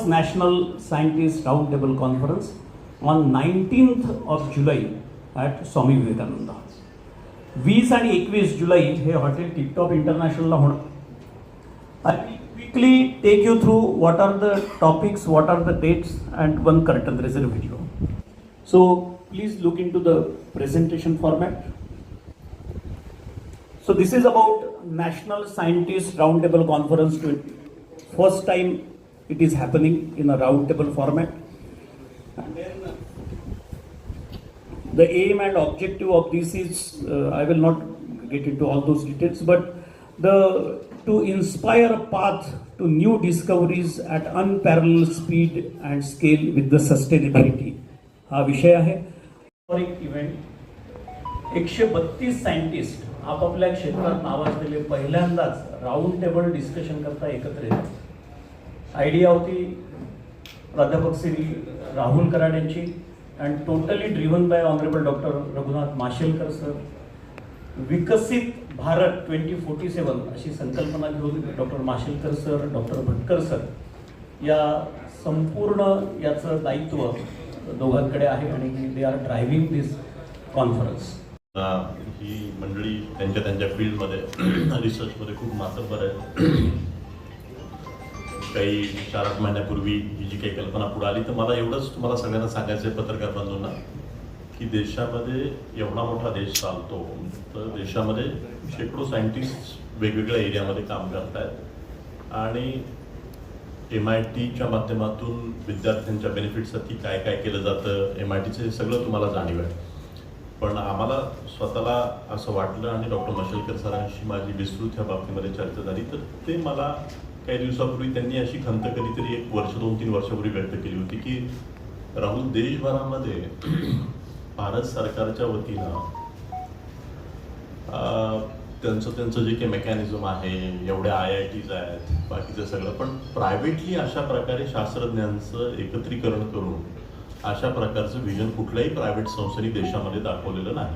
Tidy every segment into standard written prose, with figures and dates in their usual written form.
first National Scientist Roundtable Conference on 19th of July at Swami Vivekananda. 20 आणि 21 जुलै हे hotel tiptop इंटरनॅशनलला होणार. I will quickly take you through what are the topics, what are the dates, and one curtain reserve video. So please look into the presentation format. So this is about National Scientist Roundtable Conference. First time it is happening in a roundtable format. And then the aim and objective of this is, I will not get into all those details, but to inspire a path to new discoveries at unparalleled speed and scale with the sustainability. हा विषय आहे. एक event 132 scientist आपापल्या क्षेत्रात नावाजलेले पहिल्यांदाच round table discussion करता एकत्र येतात. आयडिया होती प्राध्यापक श्री राहुल कराड यांची and totally driven by honourable doctor Raghunath Mashelkar sir. विकसित भारत 2047 अशी संकल्पना घेऊन doctor Mashelkar sir, doctor Bhatkar sir या संपूर्ण याचं दायित्व दोघांकडे आहे आणि they are driving this conference. ही मंडळी त्यांच्या फील्डमध्ये रिसर्चमध्ये खूप मातब्बर आहे. काही 4-8 महिन्यापूर्वी ही जी काही कल्पना पुढे आली, तर मला एवढंच तुम्हाला सगळ्यांना सांगायचं आहे पत्रकार बंधूंना की देशामध्ये एवढा मोठा देश चालतो, तर देशामध्ये शेकडो सायंटिस्ट वेगवेगळ्या एरियामध्ये काम करत आहेत आणि MITच्या माध्यमातून विद्यार्थ्यांच्या बेनिफिटसाठी काय काय केलं जातं, MITचं हे सगळं तुम्हाला जाणीव आहे. पण आम्हाला स्वतःला असं वाटलं आणि डॉक्टर माशेलकर सरांशी माझी विस्तृत ह्या बाबतीमध्ये चर्चा झाली, तर ते मला काही दिवसापूर्वी त्यांनी अशी खंत कधीतरी 1 वर्ष 2-3 वर्षापूर्वी व्यक्त केली होती की राहुल, देशभरामध्ये भारत सरकारच्या वतीनं त्यांचं जे काही मेकॅनिझम आहे, एवढ्या IITs आहेत, बाकीचं सगळं, पण प्रायव्हेटली अशा प्रकारे शास्त्रज्ञांचं एकत्रीकरण करून अशा प्रकारचं व्हिजन कुठल्याही प्रायव्हेट संस्थेने देशामध्ये दाखवलेलं नाही.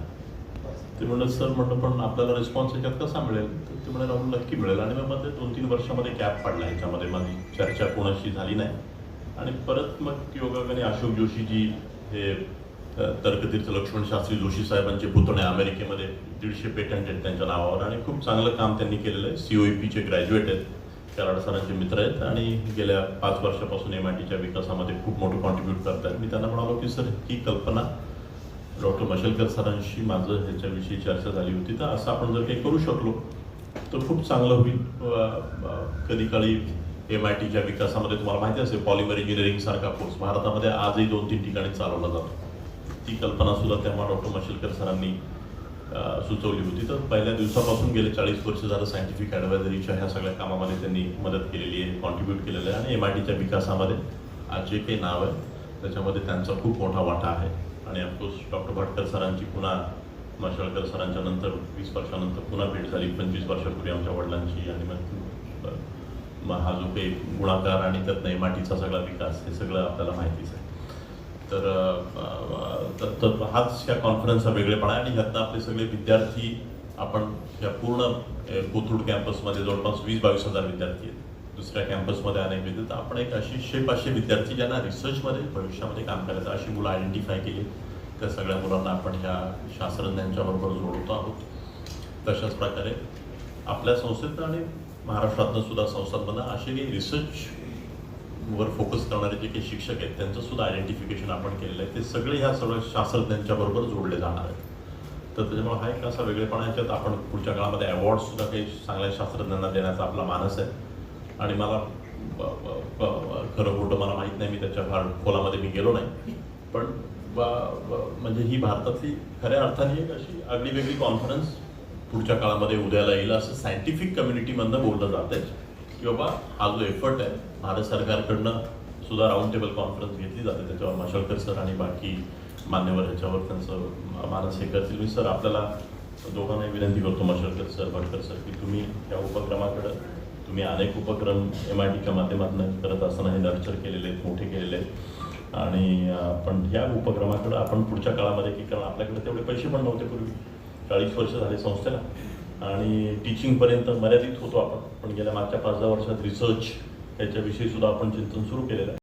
ते म्हणलं सर, म्हणलं पण आपल्याला रिस्पॉन्स याच्यात कसा मिळेल? तर ते म्हणे राहुल नक्की मिळेल. आणि मग मध्ये 2-3 वर्षामध्ये गॅप पडला, ह्याच्यामध्ये माझी चर्चा कोणाशी झाली नाही. आणि परत मग योगायोगाने अशोक जोशीजी हे तर्कतीर्थ लक्ष्मण शास्त्री जोशी साहेबांचे पुतणे अमेरिकेमध्ये 150 पेटंट आहेत त्यांच्या नावावर आणि खूप चांगलं काम त्यांनी केलेलं आहे. COEPचे ग्रॅज्युएट आहेत, कराड सरांचे मित्र आहेत आणि गेल्या 5 वर्षापासून MITच्या विकासामध्ये खूप मोठं कॉन्ट्रीब्यूट करत आहेत. मी त्यांना म्हणालो की सर, ही कल्पना डॉक्टर माशेलकर सरांशी माझं ह्याच्याविषयी चर्चा झाली होती, तर असं आपण जर काही करू शकलो तर खूप चांगलं होईल. कधी काळी MITच्या विकासामध्ये तुम्हाला माहिती असेल, पॉलिमर इंजिनिअरिंग सारखा कोर्स भारतामध्ये आजही 2-3 ठिकाणी चालवला जातो. ती कल्पना सुद्धा तेव्हा डॉक्टर माशेलकर सरांनी सुचवली होती. तर पहिल्या दिवसापासून गेले 40 वर्ष झालं सायंटिफिक ॲडवायझरीच्या ह्या सगळ्या कामामध्ये त्यांनी मदत केलेली आहे, कॉन्ट्रीब्यूट केलेलं आहे. आणि MITच्या विकासामध्ये आज जे काही नाव आहे त्याच्यामध्ये त्यांचा खूप मोठा वाटा आहे. आणि ऑफकोर्स डॉक्टर भटकर सरांची पुन्हा माशेलकर सरांच्या नंतर 20 वर्षानंतर पुन्हा भेट झाली, 25 वर्षापूर्वी आमच्या वडिलांची. आणि मग हा जो काही गुणाकार आणि त्यातनं MITचा सगळा विकास, हे सगळं आपल्याला माहितीच आहे. तर हाच ह्या कॉन्फरन्सचा वेगळेपणा आहे. आणि ह्यातनं आपले सगळे विद्यार्थी, आपण ह्या पूर्ण कोथरूड कॅम्पसमध्ये जवळपास 20-22 हजार विद्यार्थी आहेत, दुसऱ्या कॅम्पसमध्ये अनेक विद्यार्थी, आपण एक अशी 100-500 विद्यार्थी ज्यांना रिसर्चमध्ये भविष्यामध्ये काम करायचं अशी मुलं आयडेंटिफाय केली. त्या सगळ्या मुलांना आपण ह्या शास्त्रज्ञांच्याबरोबर जोडतो आहोत. तशाच प्रकारे आपल्या संस्थेत आणि महाराष्ट्रातनं सुद्धा संस्थांमधनं असे काही रिसर्चवर फोकस करणारे जे काही शिक्षक आहेत त्यांचं सुद्धा आयडेंटिफिकेशन आपण केलेलं आहे. ते सगळे ह्या सगळ्या शास्त्रज्ञांच्या बरोबर जोडले जाणार आहेत. तर त्याच्यामुळे हा एक असा वेगळेपणा, याच्यात आपण पुढच्या काळामध्ये अवॉर्डसुद्धा काही चांगल्या शास्त्रज्ञांना देण्याचा आपला मानस आहे. आणि मला खरं खोटं मला माहीत नाही, मी त्याच्या फार खोलामध्ये मी गेलो नाही, पण म्हणजे ही भारतातली खऱ्या अर्थाने एक अशी आगळी वेगळी कॉन्फरन्स पुढच्या काळामध्ये उद्याला येईल असं सायंटिफिक कम्युनिटीमधनं बोललं जातं की बाबा हा जो एफर्ट आहे भारत सरकारकडनं सुद्धा राऊंड टेबल कॉन्फरन्स घेतली जाते, त्याच्यावर माशेलकर सर आणि बाकी मान्यवर ह्याच्यावर त्यांचं मानस हे करतील. मी सर आपल्याला दोघांनाही विनंती करतो, माशेलकर सर, भटकर सर, की तुम्ही या उपक्रमाकडं, तुम्ही अनेक उपक्रम MITच्या माध्यमातून करत असताना हे नर्चर केलेले आहेत, मोठे केलेले आहेत. आणि पण ह्या उपक्रमाकडं आपण पुढच्या काळामध्ये, की कारण आपल्याकडे तेवढे पैसे पण नव्हते पूर्वी, 40 वर्ष झाले संस्थेला आणि टीचिंगपर्यंत मर्यादित होतो आपण, पण गेल्या मागच्या 5-10 वर्षात रिसर्च याच्याविषयी सुद्धा आपण चिंतन सुरू केलेलं आहे.